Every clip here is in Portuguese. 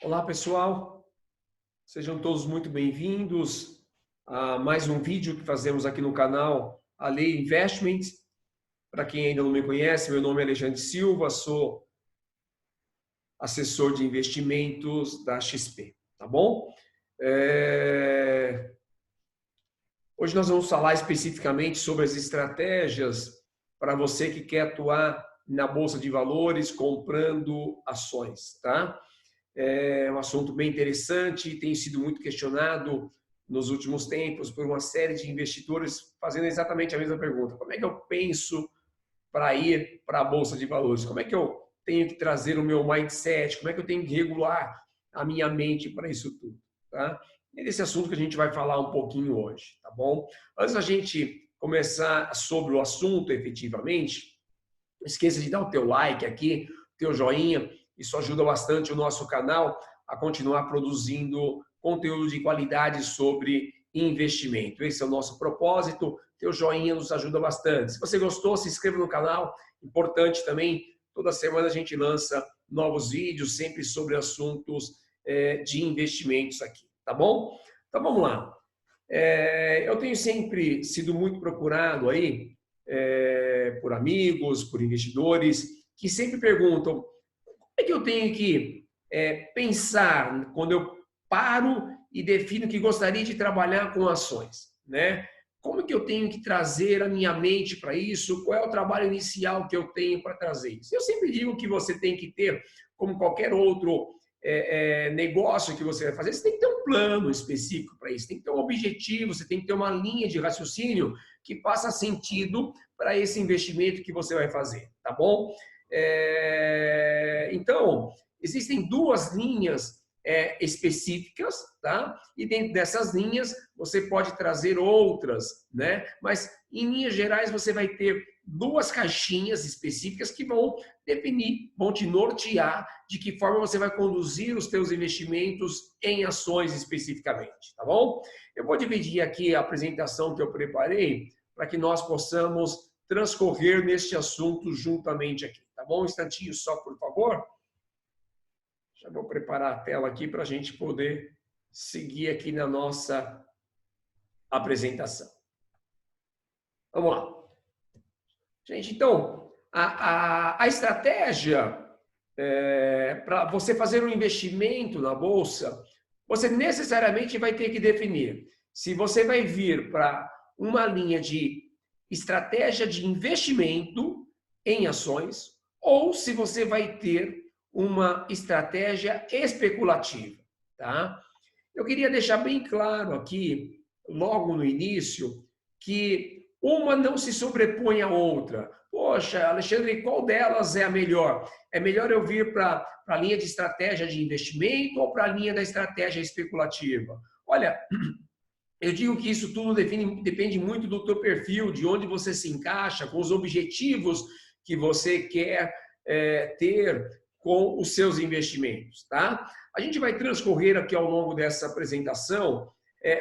Olá, pessoal. Sejam todos muito bem-vindos a mais um vídeo que fazemos aqui no canal Ale Investments. Para quem ainda não me conhece, meu nome é Alexandre Silva, sou assessor de investimentos da XP, tá bom? Hoje nós vamos falar especificamente sobre as estratégias para você que quer atuar na Bolsa de Valores comprando ações, tá? É um assunto bem interessante e tem sido muito questionado nos últimos tempos por uma série de investidores fazendo exatamente a mesma pergunta. Como é que eu penso para ir para a Bolsa de Valores? Como é que eu tenho que trazer o meu mindset? Como é que eu tenho que regular a minha mente para isso tudo? Tá? É desse assunto que a gente vai falar um pouquinho hoje, tá bom? Antes da gente começar sobre o assunto efetivamente, não esqueça de dar o teu like aqui, o teu joinha. Isso ajuda bastante o nosso canal a continuar produzindo conteúdo de qualidade sobre investimento. Esse é o nosso propósito. Teu joinha nos ajuda bastante. Se você gostou, se inscreva no canal. Importante também, toda semana a gente lança novos vídeos, sempre sobre assuntos de investimentos aqui, tá bom? Então vamos lá. Eu tenho sempre sido muito procurado aí por amigos, por investidores, que sempre perguntam: como é que eu tenho que pensar quando eu paro e defino que gostaria de trabalhar com ações, né? Como que eu tenho que trazer a minha mente para isso? Qual é o trabalho inicial que eu tenho para trazer isso? Eu sempre digo que você tem que ter, como qualquer outro negócio que você vai fazer, você tem que ter um plano específico para isso, tem que ter um objetivo, você tem que ter uma linha de raciocínio que faça sentido para esse investimento que você vai fazer, tá bom? Então, existem duas linhas específicas, tá? E dentro dessas linhas você pode trazer outras, né? Mas em linhas gerais você vai ter duas caixinhas específicas que vão definir, vão te nortear de que forma você vai conduzir os teus investimentos em ações especificamente, tá bom? Eu vou dividir aqui a apresentação que eu preparei para que nós possamos transcorrer neste assunto juntamente aqui, tá bom? Um instantinho só, por favor. Já vou preparar a tela aqui para a gente poder seguir aqui na nossa apresentação. Vamos lá. Gente, então, a estratégia para você fazer um investimento na Bolsa, você necessariamente vai ter que definir se você vai vir para uma linha de estratégia de investimento em ações ou se você vai ter uma estratégia especulativa, tá? Eu queria deixar bem claro aqui, logo no início, que uma não se sobrepõe à outra. Poxa, Alexandre, qual delas é a melhor? É melhor eu vir para a linha de estratégia de investimento ou para a linha da estratégia especulativa? Olha, eu digo que isso tudo depende muito do teu perfil, de onde você se encaixa, com os objetivos que você quer ter com os seus investimentos, tá? A gente vai transcorrer aqui ao longo dessa apresentação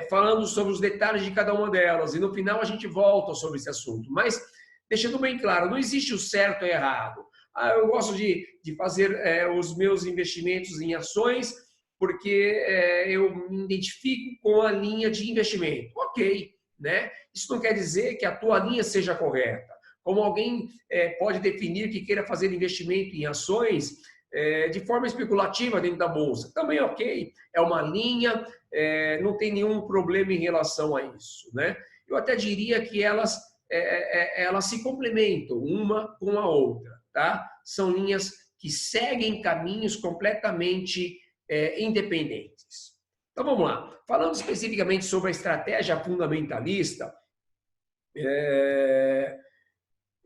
falando sobre os detalhes de cada uma delas e no final a gente volta sobre esse assunto, mas deixando bem claro, não existe o certo e errado. Eu gosto de fazer os meus investimentos em ações porque eu me identifico com a linha de investimento. Ok, né? Isso não quer dizer que a tua linha seja correta. Como alguém pode definir que queira fazer investimento em ações de forma especulativa dentro da bolsa. Também ok, é uma linha, não tem nenhum problema em relação a isso, né? Eu até diria que elas se complementam uma com a outra, tá? São linhas que seguem caminhos completamente independentes. Então vamos lá. Falando especificamente sobre a estratégia fundamentalista,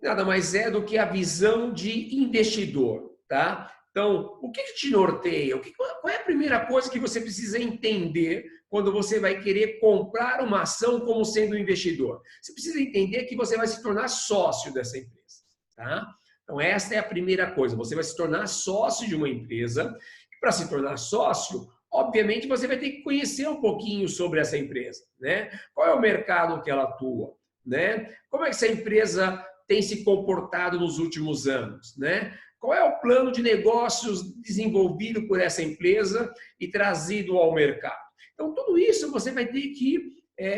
nada mais é do que a visão de investidor, tá? Então, o que te norteia? Qual é a primeira coisa que você precisa entender quando você vai querer comprar uma ação como sendo um investidor? Você precisa entender que você vai se tornar sócio dessa empresa, tá? Então, essa é a primeira coisa. Você vai se tornar sócio de uma empresa. Para se tornar sócio, obviamente, você vai ter que conhecer um pouquinho sobre essa empresa, né? Qual é o mercado que ela atua, né? Como é que essa empresa tem se comportado nos últimos anos, né? Qual é o plano de negócios desenvolvido por essa empresa e trazido ao mercado? Então, tudo isso você vai ter que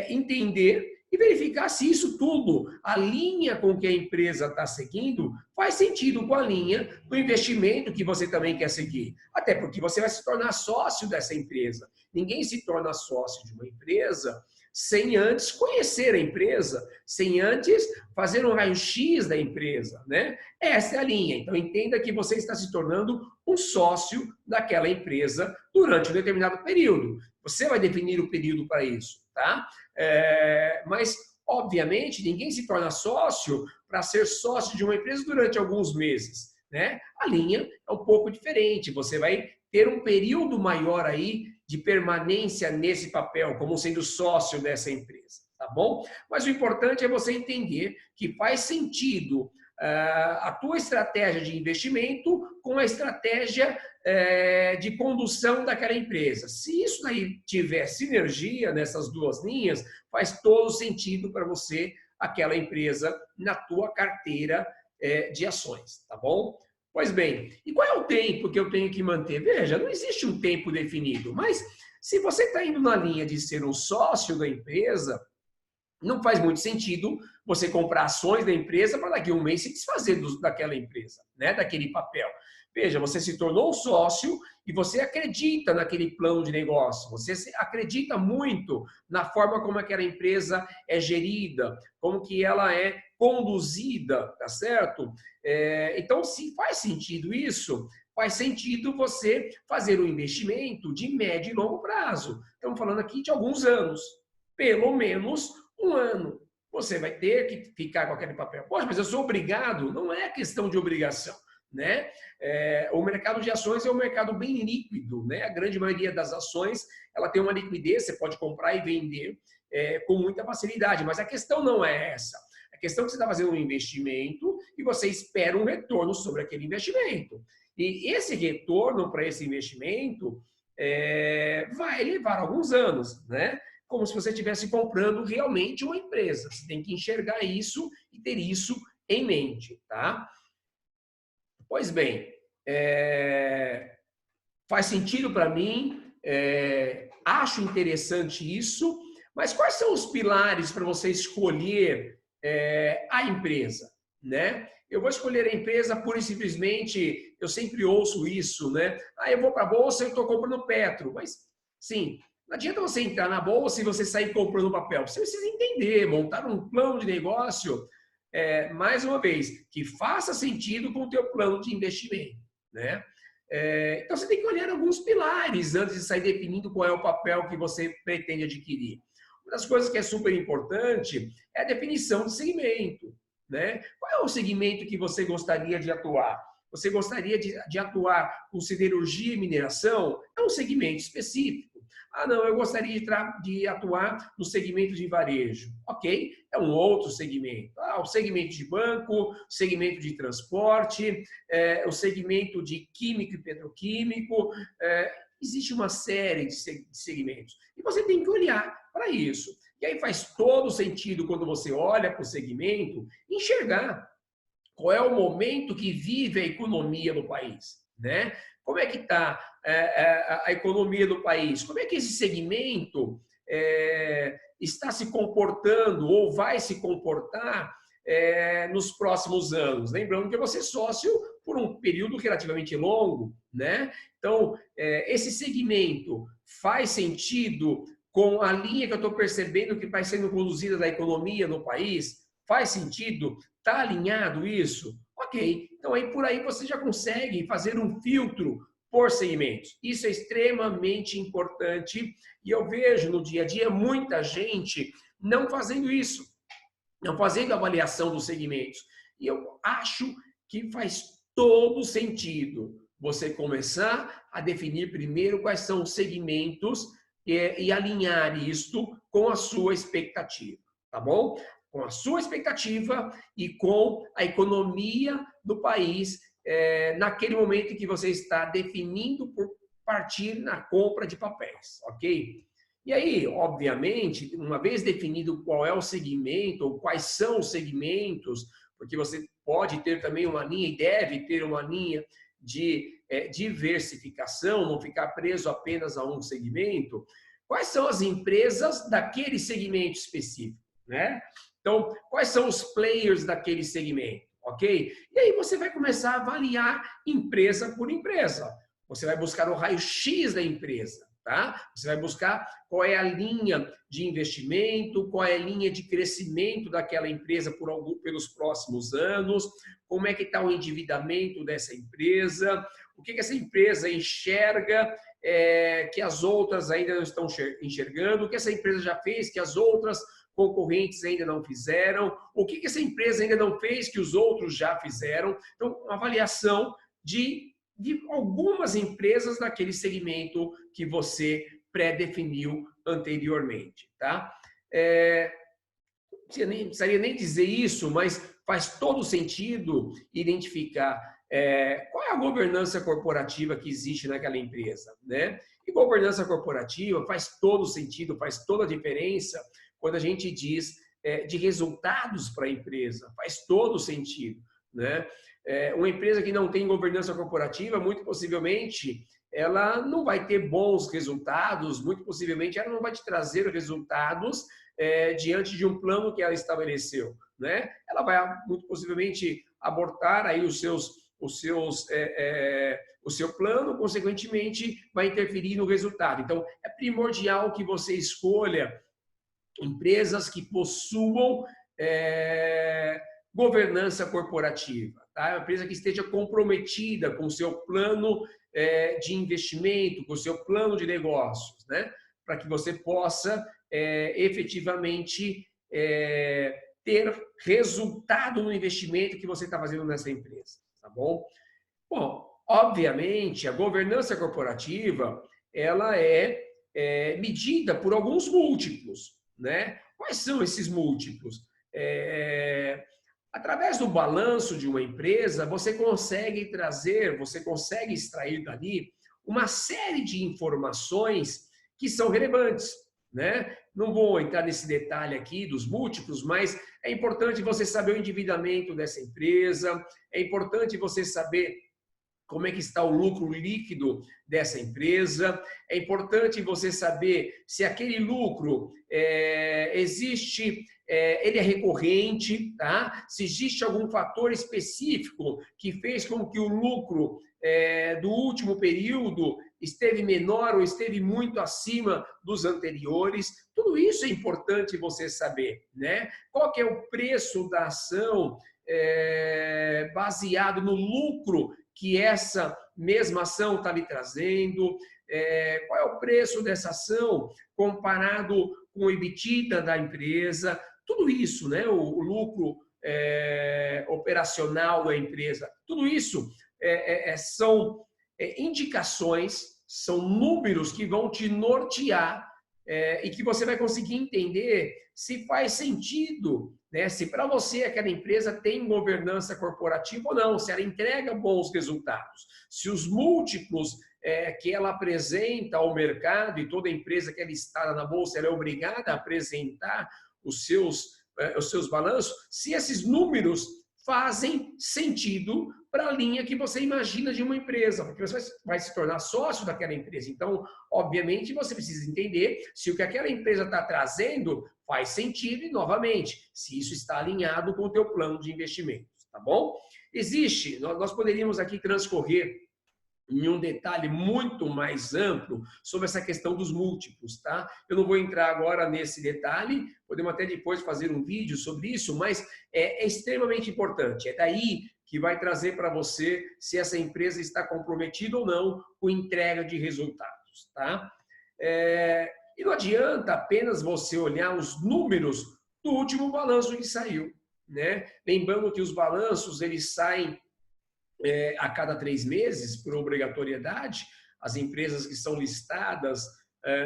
entender e verificar se isso tudo, a linha com que a empresa está seguindo, faz sentido com a linha do investimento que você também quer seguir. Até porque você vai se tornar sócio dessa empresa. Ninguém se torna sócio de uma empresa sem antes conhecer a empresa, sem antes fazer um raio-x da empresa, né? Essa é a linha. Então, entenda que você está se tornando um sócio daquela empresa durante um determinado período. Você vai definir o período para isso, tá? Mas, obviamente, ninguém se torna sócio para ser sócio de uma empresa durante alguns meses, né? A linha é um pouco diferente. Você vai ter um período maior aí de permanência nesse papel, como sendo sócio dessa empresa, tá bom? Mas o importante é você entender que faz sentido a tua estratégia de investimento com a estratégia de condução daquela empresa. Se isso daí tiver sinergia nessas duas linhas, faz todo sentido para você, aquela empresa, na tua carteira de ações, tá bom? Pois bem, e qual é o tempo que eu tenho que manter? Veja, não existe um tempo definido, mas se você está indo na linha de ser um sócio da empresa, não faz muito sentido você comprar ações da empresa para daqui a um mês se desfazer daquela empresa, né? Daquele papel. Veja, você se tornou sócio e você acredita naquele plano de negócio, você acredita muito na forma como aquela empresa é gerida, como que ela é conduzida, tá certo? Então, se faz sentido isso, faz sentido você fazer um investimento de médio e longo prazo. Estamos falando aqui de alguns anos, pelo menos um ano. Você vai ter que ficar com aquele papel. Poxa, mas eu sou obrigado? Não é questão de obrigação, né? O mercado de ações é um mercado bem líquido, né? A grande maioria das ações, ela tem uma liquidez, você pode comprar e vender com muita facilidade, mas a questão não é essa. A questão é que você está fazendo um investimento e você espera um retorno sobre aquele investimento. E esse retorno para esse investimento vai levar alguns anos, né? Como se você estivesse comprando realmente uma empresa. Você tem que enxergar isso e ter isso em mente, tá? Pois bem, faz sentido para mim, acho interessante isso, mas quais são os pilares para você escolher a empresa, né? Eu vou escolher a empresa pura e simplesmente, eu sempre ouço isso, né? Eu vou para a bolsa e estou comprando Petro, mas sim, não adianta você entrar na bolsa e você sair comprando papel. Você precisa entender, montar um plano de negócio, mais uma vez, que faça sentido com o teu plano de investimento, né? Então, você tem que olhar alguns pilares antes de sair definindo qual é o papel que você pretende adquirir. Uma das coisas que é super importante é a definição de segmento, né? Qual é o segmento que você gostaria de atuar? Você gostaria de atuar com siderurgia e mineração? É um segmento específico. Não, eu gostaria de atuar no segmento de varejo. Ok, é um outro segmento. O segmento de banco, o segmento de transporte, o segmento de químico e petroquímico. Existe uma série de segmentos. E você tem que olhar para isso. E aí faz todo sentido, quando você olha para o segmento, enxergar qual é o momento que vive a economia no país, né? Como é que está a economia do país? Como é que esse segmento está se comportando ou vai se comportar nos próximos anos? Lembrando que eu vou ser sócio por um período relativamente longo, né? Então, esse segmento faz sentido com a linha que eu estou percebendo que vai sendo conduzida da economia no país? Faz sentido? Está alinhado isso? Ok. Então, aí por aí você já consegue fazer um filtro por segmentos. Isso é extremamente importante e eu vejo no dia a dia muita gente não fazendo isso, não fazendo avaliação dos segmentos. E eu acho que faz todo sentido você começar a definir primeiro quais são os segmentos e alinhar isto com a sua expectativa, tá bom? Com a sua expectativa e com a economia do país naquele momento em que você está definindo por partir na compra de papéis, ok? E aí, obviamente, uma vez definido qual é o segmento ou quais são os segmentos, porque você pode ter também uma linha e deve ter uma linha de diversificação, não ficar preso apenas a um segmento. Quais são as empresas daquele segmento específico, né? Então, quais são os players daquele segmento, ok? E aí você vai começar a avaliar empresa por empresa. Você vai buscar o raio-x da empresa, tá? Você vai buscar qual é a linha de investimento, qual é a linha de crescimento daquela empresa pelos próximos anos, como é que está o endividamento dessa empresa, o que essa empresa enxerga que as outras ainda não estão enxergando, o que essa empresa já fez que as outras concorrentes ainda não fizeram, o que essa empresa ainda não fez que os outros já fizeram. Então, uma avaliação de algumas empresas daquele segmento que você pré-definiu anteriormente, tá? Não precisaria nem dizer isso, mas faz todo sentido identificar qual é a governança corporativa que existe naquela empresa, né? E governança corporativa faz todo sentido, faz toda a diferença quando a gente diz de resultados para a empresa, faz todo sentido, né? Uma empresa que não tem governança corporativa, muito possivelmente, ela não vai ter bons resultados, muito possivelmente ela não vai te trazer resultados diante de um plano que ela estabeleceu, né? Ela vai, muito possivelmente, abortar aí o seu plano, consequentemente, vai interferir no resultado. Então, é primordial que você escolha empresas que possuam governança corporativa, tá? Uma empresa que esteja comprometida com o seu plano de investimento, com o seu plano de negócios, né? Para que você possa efetivamente ter resultado no investimento que você está fazendo nessa empresa, tá bom? Bom, obviamente, a governança corporativa, ela é medida por alguns múltiplos, né? Quais são esses múltiplos? Através do balanço de uma empresa, você consegue extrair dali uma série de informações que são relevantes, né? Não vou entrar nesse detalhe aqui dos múltiplos, mas é importante você saber o endividamento dessa empresa, é importante você saber como é que está o lucro líquido dessa empresa, é importante você saber se aquele lucro ele é recorrente, tá? Se existe algum fator específico que fez com que o lucro do último período esteve menor ou esteve muito acima dos anteriores. Tudo isso é importante você saber, né? Qual que é o preço da ação baseado no lucro que essa mesma ação está lhe trazendo, qual é o preço dessa ação comparado com o EBITDA da empresa, tudo isso, né? O lucro operacional da empresa, tudo isso são indicações, são números que vão te nortear e que você vai conseguir entender se faz sentido, né? Se para você aquela empresa tem governança corporativa ou não, se ela entrega bons resultados, se os múltiplos que ela apresenta ao mercado, e toda empresa que é listada na bolsa ela é obrigada a apresentar os seus balanços, se esses números fazem sentido para a linha que você imagina de uma empresa, porque você vai se tornar sócio daquela empresa. Então, obviamente, você precisa entender se o que aquela empresa está trazendo faz sentido e, novamente, se isso está alinhado com o teu plano de investimentos, tá bom? Nós poderíamos aqui transcorrer em um detalhe muito mais amplo sobre essa questão dos múltiplos, tá? Eu não vou entrar agora nesse detalhe, podemos até depois fazer um vídeo sobre isso, mas é extremamente importante. É daí que vai trazer para você se essa empresa está comprometida ou não com entrega de resultados, tá? E não adianta apenas você olhar os números do último balanço que saiu, né? Lembrando que os balanços, eles saem a cada 3 meses, por obrigatoriedade. As empresas que são listadas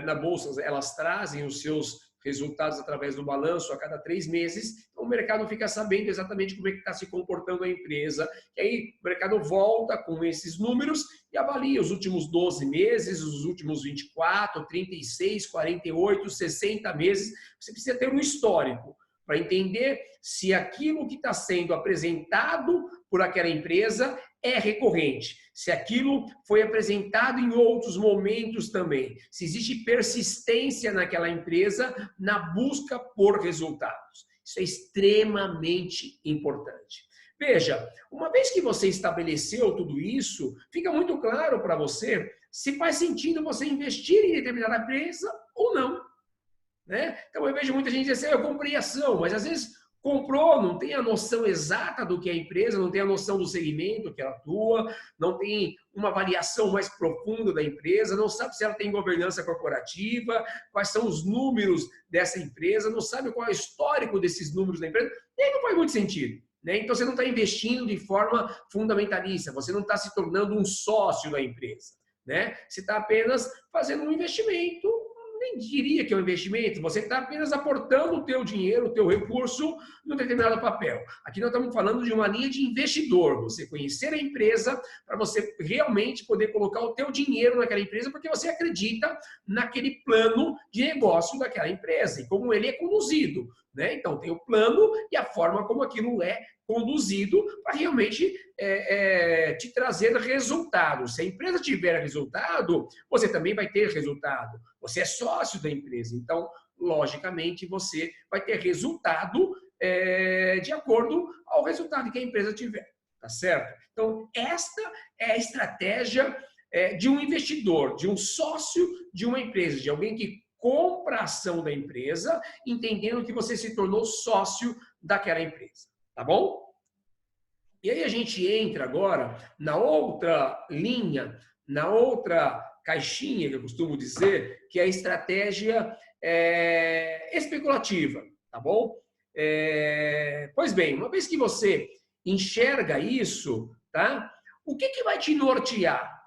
na Bolsa, elas trazem os seus resultados através do balanço a cada 3 meses. Então, o mercado fica sabendo exatamente como é que está se comportando a empresa. E aí, o mercado volta com esses números e avalia os últimos 12 meses, os últimos 24, 36, 48, 60 meses. Você precisa ter um histórico. para entender se aquilo que está sendo apresentado por aquela empresa é recorrente, se aquilo foi apresentado em outros momentos também, se existe persistência naquela empresa na busca por resultados. Isso é extremamente importante. Veja, uma vez que você estabeleceu tudo isso, fica muito claro para você se faz sentido você investir em determinada empresa ou não. Né? Então eu vejo muita gente dizer assim, eu comprei ação, mas às vezes comprou, não tem a noção exata do que é a empresa, não tem a noção do segmento que ela atua, não tem uma avaliação mais profunda da empresa, não sabe se ela tem governança corporativa, quais são os números dessa empresa, não sabe qual é o histórico desses números da empresa, e aí não faz muito sentido. Né? Então você não está investindo de forma fundamentalista, você não está se tornando um sócio da empresa. Né? Você está apenas fazendo um investimento, nem diria que é um investimento, você está apenas aportando o teu dinheiro, o teu recurso num determinado papel. Aqui nós estamos falando de uma linha de investidor, você conhecer a empresa para você realmente poder colocar o teu dinheiro naquela empresa porque você acredita naquele plano de negócio daquela empresa e como ele é conduzido. Né? Então tem o plano e a forma como aquilo é conduzido para realmente te trazer resultado. Se a empresa tiver resultado, você também vai ter resultado. Você é sócio da empresa, então, logicamente, você vai ter resultado de acordo ao resultado que a empresa tiver. Tá certo? Então, esta é a estratégia de um investidor, de um sócio de uma empresa, de alguém que compra a ação da empresa, entendendo que você se tornou sócio daquela empresa. Tá bom? E aí a gente entra agora na outra linha, na outra caixinha, que eu costumo dizer, que é a estratégia especulativa, tá bom? Pois bem, uma vez que você enxerga isso, tá? O que vai te nortear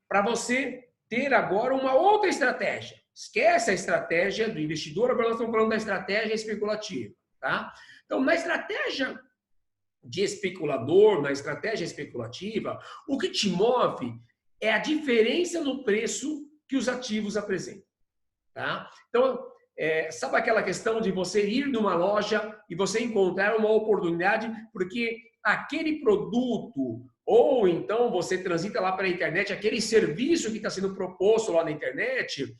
para você ter agora uma outra estratégia? Esquece a estratégia do investidor, agora nós estamos falando da estratégia especulativa, tá? Então, na estratégia de especulador, na estratégia especulativa, o que te move é a diferença no preço que os ativos apresentam. Tá? Então, sabe aquela questão de você ir numa loja e você encontrar uma oportunidade porque aquele produto, ou então você transita lá pela internet, aquele serviço que está sendo proposto lá na internet,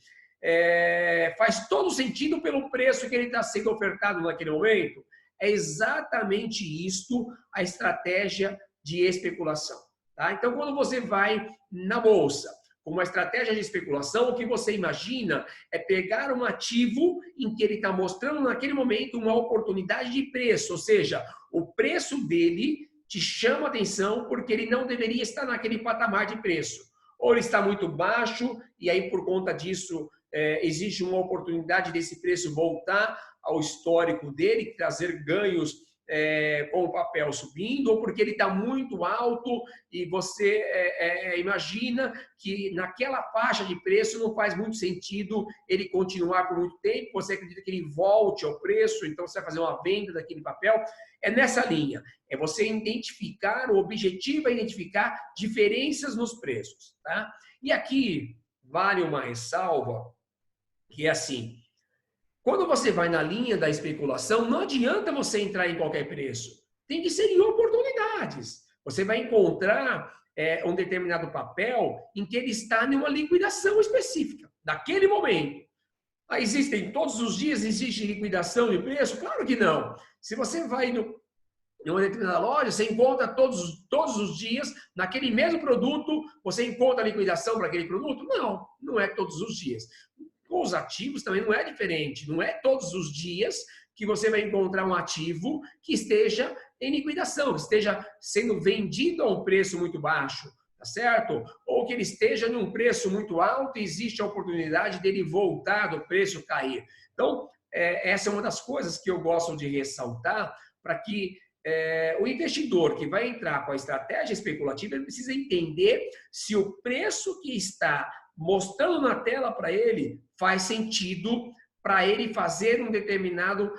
faz todo sentido pelo preço que ele está sendo ofertado naquele momento? É exatamente isto a estratégia de especulação. Tá? Então, quando você vai na bolsa com uma estratégia de especulação, o que você imagina é pegar um ativo em que ele está mostrando naquele momento uma oportunidade de preço, ou seja, o preço dele te chama atenção porque ele não deveria estar naquele patamar de preço. Ou ele está muito baixo e aí por conta disso existe uma oportunidade desse preço voltar ao histórico dele, trazer ganhos com o papel subindo, ou porque ele está muito alto e você imagina que naquela faixa de preço não faz muito sentido ele continuar por muito tempo, você acredita que ele volte ao preço, então você vai fazer uma venda daquele papel. É nessa linha, é você identificar, o objetivo é identificar diferenças nos preços. Tá? E aqui vale uma ressalva, que é assim, quando você vai na linha da especulação, não adianta você entrar em qualquer preço. Tem que ser em oportunidades. Você vai encontrar um determinado papel em que ele está em uma liquidação específica, daquele momento. Existem todos os dias, existe liquidação de preço? Claro que não. Se você vai numa determinada loja, você encontra todos os dias, naquele mesmo produto, você encontra liquidação para aquele produto? Não, não é todos os dias. Com os ativos também não é diferente. Não é todos os dias que você vai encontrar um ativo que esteja em liquidação, que esteja sendo vendido a um preço muito baixo, tá certo? Ou que ele esteja num preço muito alto e existe a oportunidade dele voltar do preço cair. Então, essa é uma das coisas que eu gosto de ressaltar para que o investidor que vai entrar com a estratégia especulativa, ele precisa entender se o preço que está mostrando na tela para ele faz sentido para ele fazer uma determinada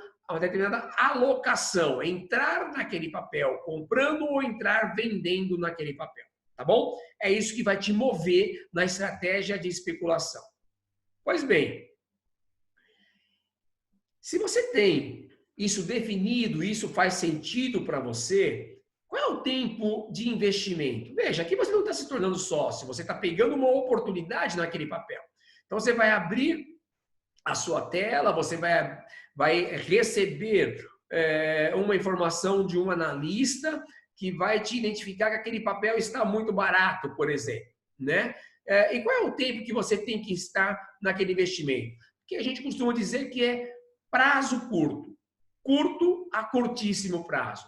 alocação, entrar naquele papel comprando ou entrar vendendo naquele papel, tá bom? É isso que vai te mover na estratégia de especulação. Pois bem, se você tem isso definido, isso faz sentido para você, qual é o tempo de investimento? Veja, aqui você não está se tornando sócio, você está pegando uma oportunidade naquele papel. Então, você vai abrir a sua tela, você vai receber uma informação de um analista que vai te identificar que aquele papel está muito barato, por exemplo, né? E qual é o tempo que você tem que estar naquele investimento? Que a gente costuma dizer que é prazo curto, curto a curtíssimo prazo.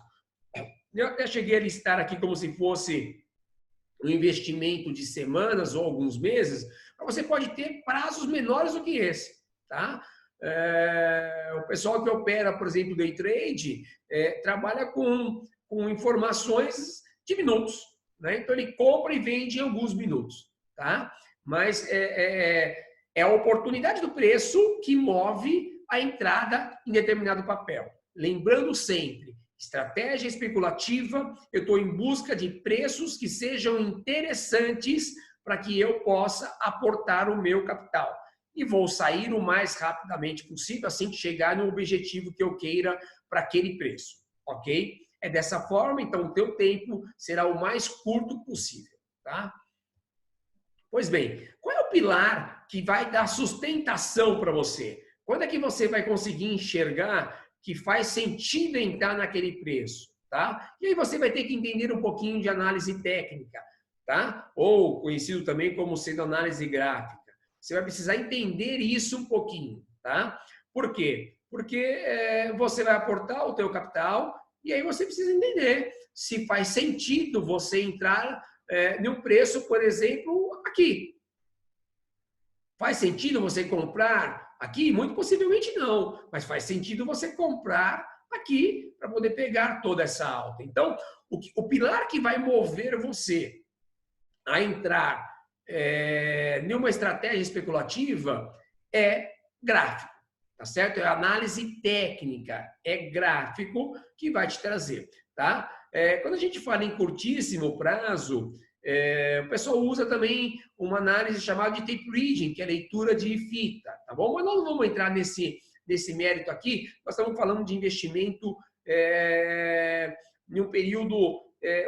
Eu até cheguei a listar aqui como se fosse um investimento de semanas ou alguns meses, mas você pode ter prazos menores do que esse, tá? O pessoal que opera, por exemplo, day trade, trabalha com informações de minutos, né? Então ele compra e vende em alguns minutos, tá? Mas é a oportunidade do preço que move a entrada em determinado papel. Lembrando sempre, estratégia especulativa, eu estou em busca de preços que sejam interessantes para que eu possa aportar o meu capital. E vou sair o mais rapidamente possível, assim que chegar no objetivo que eu queira para aquele preço, ok? É dessa forma, então, o teu tempo será o mais curto possível, tá? Pois bem, qual é o pilar que vai dar sustentação para você? Quando é que você vai conseguir enxergar que faz sentido entrar naquele preço, tá? E aí você vai ter que entender um pouquinho de análise técnica, tá? Ou conhecido também como sendo análise gráfica. Você vai precisar entender isso um pouquinho, tá? Por quê? Porque você vai aportar o teu capital e aí você precisa entender se faz sentido você entrar em um preço, por exemplo, aqui. Faz sentido você comprar aqui? Muito possivelmente não, mas faz sentido você comprar aqui para poder pegar toda essa alta. Então, o pilar que vai mover você a entrar em uma estratégia especulativa é gráfico, tá certo? É análise técnica, é gráfico que vai te trazer, tá? Quando a gente fala em curtíssimo prazo, o pessoal usa também uma análise chamada de tape reading, que é leitura de fita, tá bom? Mas nós não vamos entrar nesse mérito aqui, nós estamos falando de investimento em um período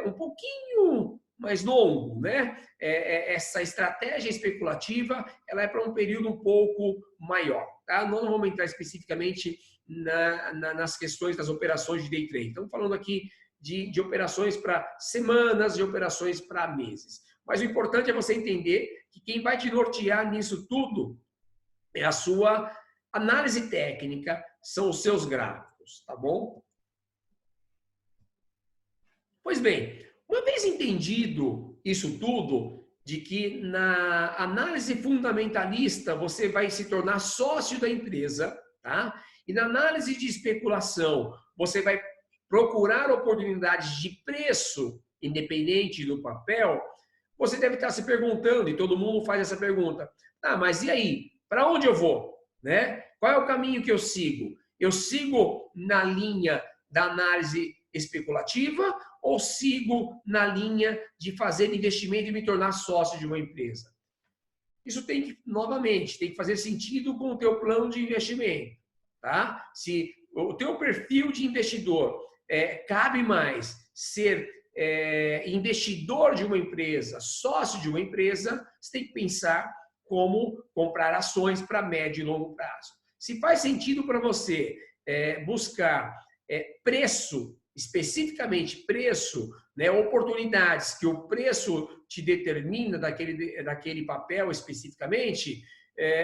um pouquinho mais longo, né? Essa estratégia especulativa, ela é para um período um pouco maior, tá? Nós não vamos entrar especificamente nas questões das operações de day trade. Estamos falando aqui de operações para semanas, de operações para meses. Mas o importante é você entender que quem vai te nortear nisso tudo é a sua análise técnica, são os seus gráficos, tá bom? Pois bem, uma vez entendido isso tudo, de que na análise fundamentalista você vai se tornar sócio da empresa, tá? E na análise de especulação você vai procurar oportunidades de preço independente do papel, você deve estar se perguntando, e todo mundo faz essa pergunta, mas e aí? Para onde eu vou? Né? Qual é o caminho que eu sigo? Eu sigo na linha da análise especulativa ou sigo na linha de fazer investimento e me tornar sócio de uma empresa? Isso tem que, novamente, tem que fazer sentido com o teu plano de investimento, tá? Se o teu perfil de investidor cabe mais ser investidor de uma empresa, sócio de uma empresa, você tem que pensar como comprar ações para médio e longo prazo. Se faz sentido para você buscar preço, especificamente preço, né, oportunidades que o preço te determina daquele papel especificamente,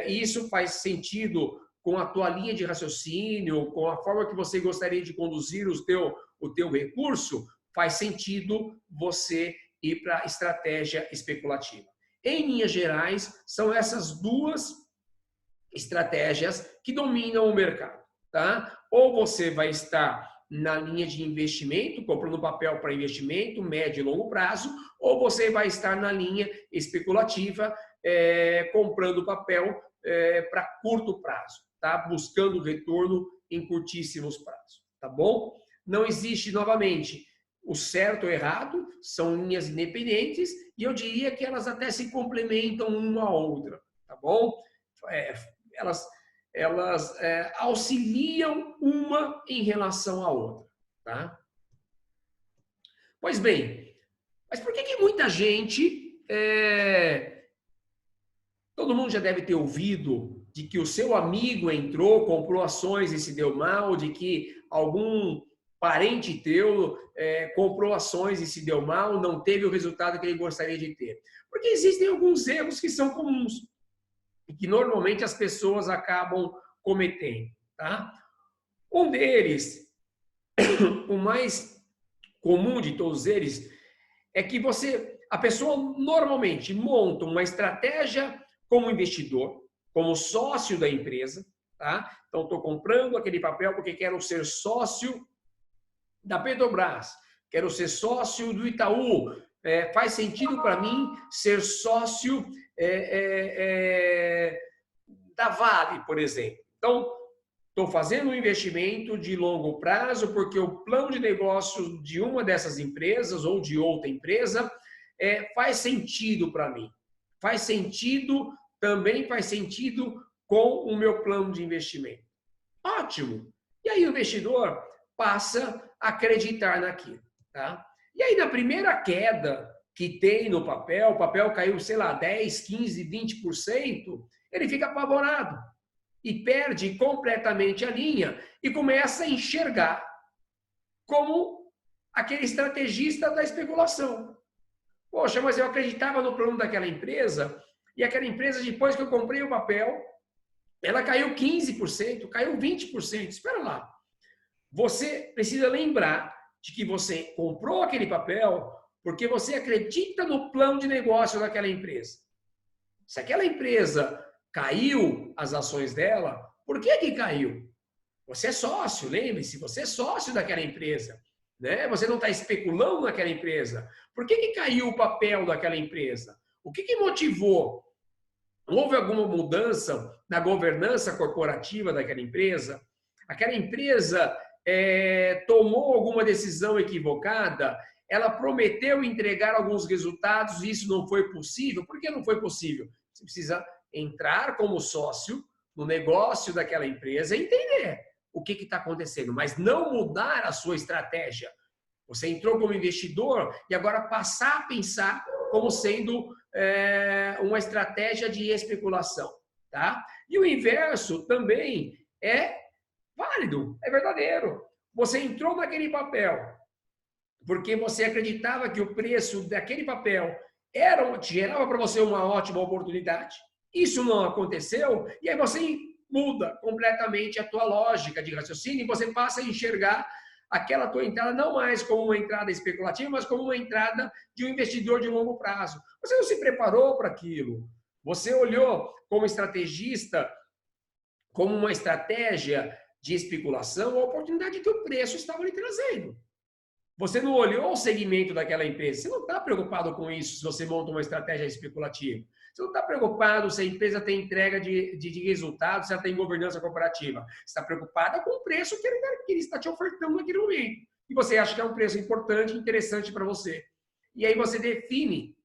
e isso faz sentido com a tua linha de raciocínio, com a forma que você gostaria de conduzir o teu recurso, faz sentido você ir para a estratégia especulativa. Em linhas gerais, são essas duas estratégias que dominam o mercado, tá? Ou você vai estar na linha de investimento, comprando papel para investimento, médio e longo prazo, ou você vai estar na linha especulativa, comprando papel para curto prazo, tá? Buscando retorno em curtíssimos prazos, tá bom? Não existe, novamente, o certo ou errado, são linhas independentes, e eu diria que elas até se complementam uma à outra, tá bom? elas auxiliam uma em relação à outra, tá? Pois bem, mas por que muita gente, todo mundo já deve ter ouvido de que o seu amigo entrou, comprou ações e se deu mal, de que algum parente teu comprou ações e se deu mal, não teve o resultado que ele gostaria de ter. Porque existem alguns erros que são comuns e que normalmente as pessoas acabam cometendo, tá? Um deles, o mais comum de todos eles, é que a pessoa normalmente monta uma estratégia como investidor, como sócio da empresa, tá? Então, estou comprando aquele papel porque quero ser sócio da Petrobras, quero ser sócio do Itaú, faz sentido para mim ser sócio da Vale, por exemplo. Então, estou fazendo um investimento de longo prazo porque o plano de negócio de uma dessas empresas ou de outra empresa faz sentido para mim. Faz sentido, também faz sentido com o meu plano de investimento. Ótimo! E aí o investidor passa a acreditar naquilo, tá? E aí na primeira queda que tem no papel, o papel caiu, sei lá, 10, 15, 20%, ele fica apavorado e perde completamente a linha e começa a enxergar como aquele estrategista da especulação. Poxa, mas eu acreditava no plano daquela empresa e aquela empresa, depois que eu comprei o papel, ela caiu 15%, caiu 20%. Espera lá. Você precisa lembrar de que você comprou aquele papel porque você acredita no plano de negócio daquela empresa. Se aquela empresa caiu as ações dela, por que caiu? Você é sócio, lembre-se, você é sócio daquela empresa, né? Você não está especulando naquela empresa. Por que caiu o papel daquela empresa? O que motivou? Houve alguma mudança na governança corporativa daquela empresa? Aquela empresa tomou alguma decisão equivocada? Ela prometeu entregar alguns resultados e isso não foi possível? Por que não foi possível? Você precisa entrar como sócio no negócio daquela empresa e entender o que está acontecendo, mas não mudar a sua estratégia. Você entrou como investidor e agora passar a pensar como sendo uma estratégia de especulação, tá? E o inverso também é válido, é verdadeiro. Você entrou naquele papel porque você acreditava que o preço daquele papel gerava para você uma ótima oportunidade. Isso não aconteceu e aí você muda completamente a tua lógica de raciocínio e você passa a enxergar aquela tua entrada não mais como uma entrada especulativa, mas como uma entrada de um investidor de longo prazo. Você não se preparou para aquilo. Você olhou como estrategista, como uma estratégia de especulação, a oportunidade que o preço estava lhe trazendo. Você não olhou o segmento daquela empresa. Você não está preocupado com isso se você monta uma estratégia especulativa. Você não está preocupado se a empresa tem entrega de resultados, se ela tem governança corporativa. Você está preocupada com o preço que ele está te ofertando naquele momento. E você acha que é um preço importante, interessante para você. E aí você define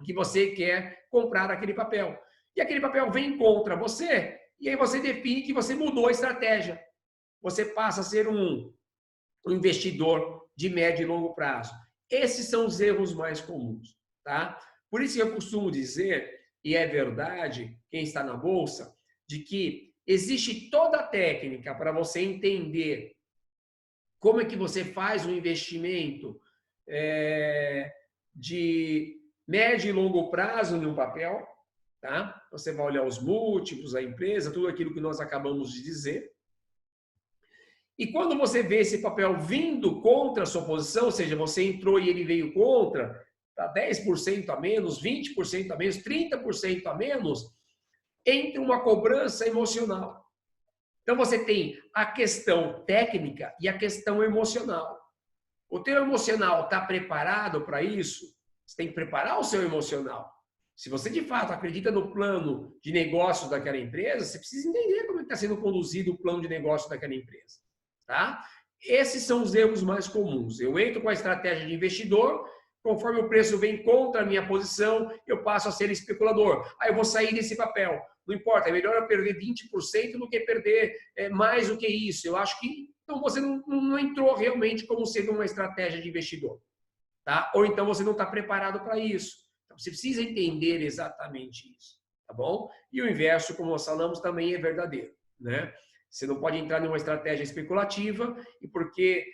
que você quer comprar aquele papel. E aquele papel vem contra você, e aí você define que você mudou a estratégia. Você passa a ser um investidor de médio e longo prazo. Esses são os erros mais comuns, tá? Por isso que eu costumo dizer, e é verdade, quem está na bolsa, de que existe toda a técnica para você entender como é que você faz um investimento de médio e longo prazo em um papel, tá? Você vai olhar os múltiplos, a empresa, tudo aquilo que nós acabamos de dizer. E quando você vê esse papel vindo contra a sua posição, ou seja, você entrou e ele veio contra, tá 10% a menos, 20% a menos, 30% a menos, entra uma cobrança emocional. Então você tem a questão técnica e a questão emocional. O teu emocional está preparado para isso? Você tem que preparar o seu emocional. Se você de fato acredita no plano de negócio daquela empresa, você precisa entender como está sendo conduzido o plano de negócio daquela empresa. Tá? Esses são os erros mais comuns. Eu entro com a estratégia de investidor conforme o preço vem contra a minha posição, eu passo a ser especulador. Aí eu vou sair desse papel. Não importa, é melhor eu perder 20% do que perder mais do que isso. Eu acho que então você não entrou realmente como sendo uma estratégia de investidor. Tá? Ou então você não está preparado para isso. Então você precisa entender exatamente isso. Tá bom? E o inverso, como nós falamos, também é verdadeiro. Né? Você não pode entrar numa estratégia especulativa e porque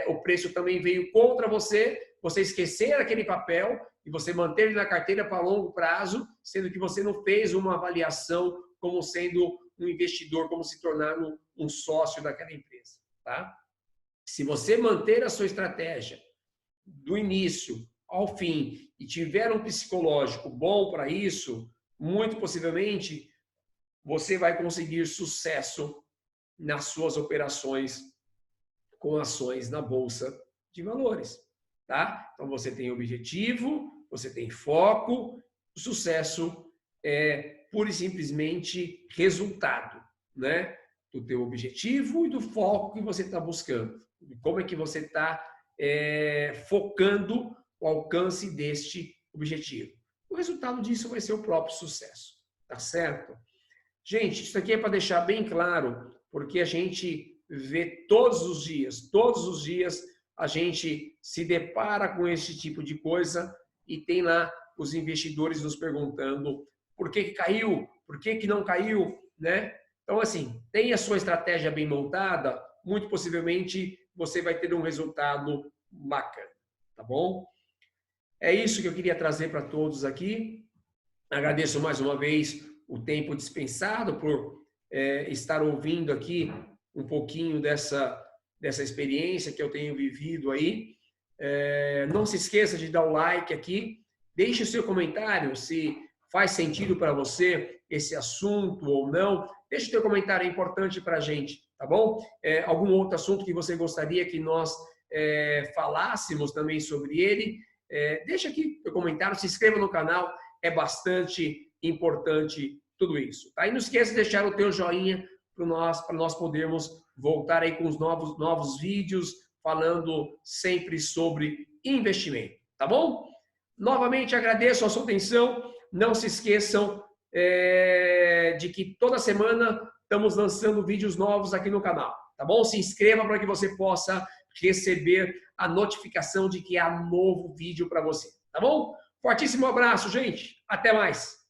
o preço também veio contra você, você esquecer aquele papel e você manter ele na carteira para longo prazo, sendo que você não fez uma avaliação como sendo um investidor, como se tornar um sócio daquela empresa. Tá? Se você manter a sua estratégia do início ao fim e tiver um psicológico bom para isso, muito possivelmente você vai conseguir sucesso nas suas operações com ações na Bolsa de Valores. Tá? Então você tem objetivo, você tem foco, o sucesso é pura e simplesmente resultado, né? Do teu objetivo e do foco que você está buscando. Como é que você está focando o alcance deste objetivo. O resultado disso vai ser o próprio sucesso. Tá certo? Gente, isso aqui é para deixar bem claro, porque a gente vê todos os dias a gente se depara com esse tipo de coisa e tem lá os investidores nos perguntando por que caiu, por que não caiu, né? Então, assim, tem a sua estratégia bem montada, muito possivelmente você vai ter um resultado bacana, tá bom? É isso que eu queria trazer para todos aqui. Agradeço mais uma vez o tempo dispensado por estar ouvindo aqui um pouquinho dessa experiência que eu tenho vivido aí. Não se esqueça de dar o like aqui, deixe o seu comentário se faz sentido para você esse assunto ou não. Deixe o seu comentário, é importante para a gente, tá bom? Algum outro assunto que você gostaria que nós falássemos também sobre ele, deixa aqui o comentário, se inscreva no canal, é bastante importante tudo isso. Tá? E não esqueça de deixar o teu joinha para nós podermos voltar aí com os novos vídeos, falando sempre sobre investimento, tá bom? Novamente agradeço a sua atenção, não se esqueçam de que toda semana estamos lançando vídeos novos aqui no canal, tá bom? Se inscreva para que você possa receber a notificação de que há novo vídeo para você, tá bom? Fortíssimo abraço, gente. Até mais.